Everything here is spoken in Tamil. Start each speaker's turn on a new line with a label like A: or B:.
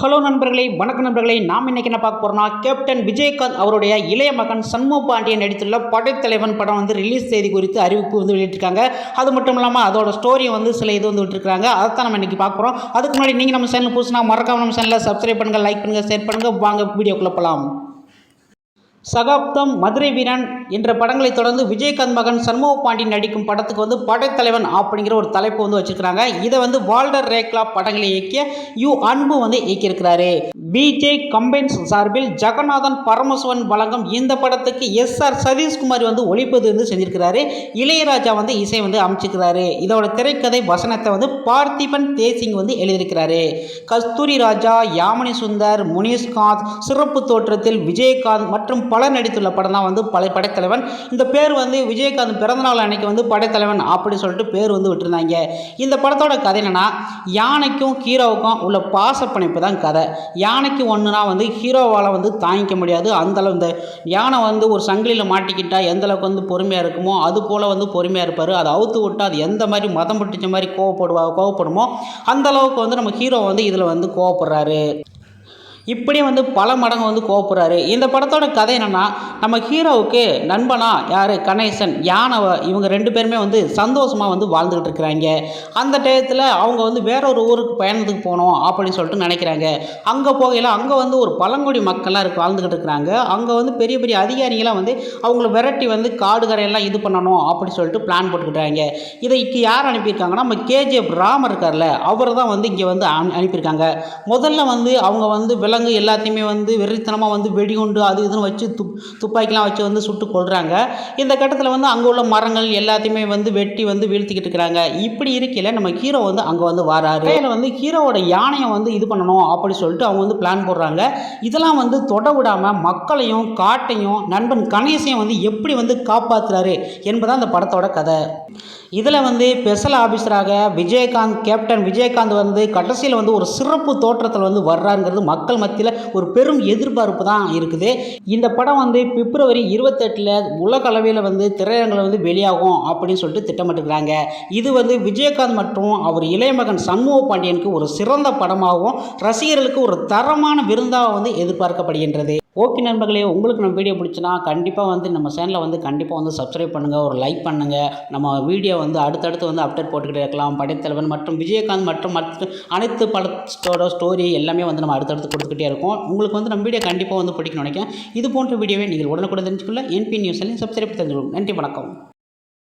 A: ஹலோ நண்பர்களே, வணக்கம் நண்பர்களே. நாம் இன்னைக்கு என்ன பார்க்க போறோம்னா, கேப்டன் விஜயகாந்த் அவருடைய இளைய மகன் சண்முக பாண்டியன் நடித்துள்ள படைத்தலைவன் படம் ரிலீஸ் தேதி குறித்து அறிவிப்பு வெளியிட்டிருக்காங்க. அது மட்டும் இல்லாமல் அதோட ஸ்டோரி சில இது விட்டுருக்காங்க. அதைத்தான் நம்ம இன்னைக்கு பார்க்க போகிறோம். அதுக்கு முன்னாடி நீங்கள் நம்ம சேனல் புதுசுனா மறக்காம நம்ம சேனலை சப்ஸ்கிரைப் பண்ணுங்க, லைக் பண்ணுங்க, ஷேர் பண்ணுங்க. வாங்க வீடியோக்குள்ள போகலாம். சகாப்தம், மதுரை வீரன் என்ற படங்களை தொடர்ந்து விஜயகாந்த் மகன் சண்முக பாண்டியன் நடிக்கும் படத்துக்கு படைத்தலைவன் அப்படிங்கிற ஒரு தலைப்பு வச்சிருக்காங்க. இதை வால்டர் ரேக்லா படங்களை இயக்கிய யு அன்பு இயக்கியிருக்கிறாரு. பிஜே கம்பைன்ஸ் சார்பில் ஜெகநாதன் பரமசிவன் வழங்கும் இந்த படத்துக்கு எஸ்ஆர் சதீஷ்குமார் ஒளிப்பதிவு செஞ்சிருக்கிறாரு. இளையராஜா இசை அமைச்சிருக்கிறாரு. இதோட திரைக்கதை வசனத்தை பார்த்திபன் தேசிங் எழுதியிருக்கிறாரு. கஸ்தூரி ராஜா, யாமினி சுந்தர், முனிஷ்காந்த் சிறப்பு தோற்றத்தில் விஜயகாந்த் மற்றும் பலர் நடித்துள்ள படம் தான் படைத்தலைவன். இந்த பேர் விஜயகாந்த் பிறந்தநாள் அன்னைக்கு படைத்தலைவன் அப்படி சொல்லிட்டு பேர் விட்டுருந்தாங்க. இந்த படத்தோட கதை என்னன்னா, யானைக்கும் ஹீரோவுக்கும் உள்ள பாசப்பணிப்பு தான் கதை. யானைக்கு ஒன்றுனா ஹீரோவால் தாங்கிக்க முடியாது. அந்தளவு இந்த யானை ஒரு சங்கிலியில் மாட்டிக்கிட்டா எந்த அளவுக்கு பொறுமையாக இருக்குமோ அது போல் பொறுமையாக இருப்பார். அதை அவுத்து விட்டால் அது எந்த மாதிரி மதம் பிடிச்ச மாதிரி கோவப்படுமோ அந்த அளவுக்கு நம்ம ஹீரோ இதில் கோவப்படுறாரு. இப்படி பல மடங்கு கோவப்படுறாரு. இந்த படத்தோட கதை என்னென்னா, நம்ம ஹீரோவுக்கு நண்பனா யார், கணேசன், யானை, இவங்க ரெண்டு பேருமே சந்தோஷமாக வாழ்ந்துக்கிட்டு இருக்கிறாங்க. அந்த டயத்தில் அவங்க வேற ஒரு ஊருக்கு பயணத்துக்கு போகணும் அப்படின்னு சொல்லிட்டு நினைக்கிறாங்க. அங்கே போகையில் அங்கே ஒரு பழங்குடி மக்கள்லாம் வாழ்ந்துக்கிட்டு இருக்கிறாங்க. அங்கே பெரிய பெரிய அதிகாரிகளாம் அவங்கள விரட்டி காடு கரையெல்லாம் இது பண்ணணும் அப்படி சொல்லிட்டு பிளான் போட்டுக்கிட்டாங்க. இதைக்கு யார் அனுப்பியிருக்காங்கன்னா, நம்ம கேஜிஎஃப் ராமர் இருக்கார்ல, அவர் தான் இங்கே அனுப்பியிருக்காங்க. முதல்ல அவங்க விலங்கு எல்லாத்தையுமே வெறித்தனமாக வெடிகுண்டு அது இதுன்னு வச்சு துப்பாக்கிலாம் வச்சு சுட்டு கொள்கிறாங்க. இந்த கட்டத்தில் அங்கே உள்ள மரங்கள் எல்லாத்தையுமே வெட்டி வீழ்த்திக்கிட்டு இருக்கிறாங்க. இப்படி இருக்கையில் நம்ம ஹீரோ அங்கே வராரு. ஹீரோவோட யானையை இது பண்ணணும் அப்படி சொல்லிட்டு அவங்க பிளான் போடுறாங்க. இதெல்லாம் தொட விடாமல் மக்களையும் காட்டையும் நண்பன் கணேசையும் எப்படி காப்பாற்றுறாரு என்பதான் அந்த படத்தோட கதை. இதில் ஸ்பெஷல் ஆஃபீஸராக கேப்டன் விஜயகாந்த் கடைசியில் ஒரு சிறப்பு தோற்றத்தில் வர்றாருங்கிறது மக்கள் மத்தியில் ஒரு பெரும் எதிர்பார்ப்பு தான் இருக்குது. இந்த படம் பிப்ரவரி 28 உலக அளவில் திரையரங்கில் வெளியாகும் அப்படின்னு சொல்லிட்டு திட்டமிட்டுக்கிறாங்க. இது விஜயகாந்த் மற்றும் அவர் இளைய மகன் சண்முக பாண்டியனுக்கு ஒரு சிறந்த படமாகவும் ரசிகர்களுக்கு ஒரு தரமான விருந்தாக எதிர்பார்க்கப்படுகின்றது. ஓகே நண்பர்களே, உங்களுக்கு நம்ம வீடியோ பிடிச்சினா கண்டிப்பாக நம்ம சேனலை கண்டிப்பாக சப்ஸ்கிரைப் பண்ணுங்கள், ஒரு லைக் பண்ணுங்கள். நம்ம வீடியோ அடுத்தடுத்து அப்டேட் போட்டுக்கிட்டே இருக்கலாம். படைத்தலைவன் மற்றும் விஜயகாந்த் மற்றும் அனைத்து படத்தோட ஸ்டோரி எல்லாமே நம்ம அடுத்தடுத்து கொடுத்துக்கிட்டே இருக்கோம். உங்களுக்கு நம்ம வீடியோ கண்டிப்பாக பிடிக்கணும்னு நினைக்கிறேன். இது போன்ற வீடியோவை நீங்கள் உடனுக்குடன் தெரிஞ்சுக்கொள்ள என்பி நியூஸ் சப்ஸ்கிரைப் தெரிஞ்சுக்கணும். நன்றி, வணக்கம்.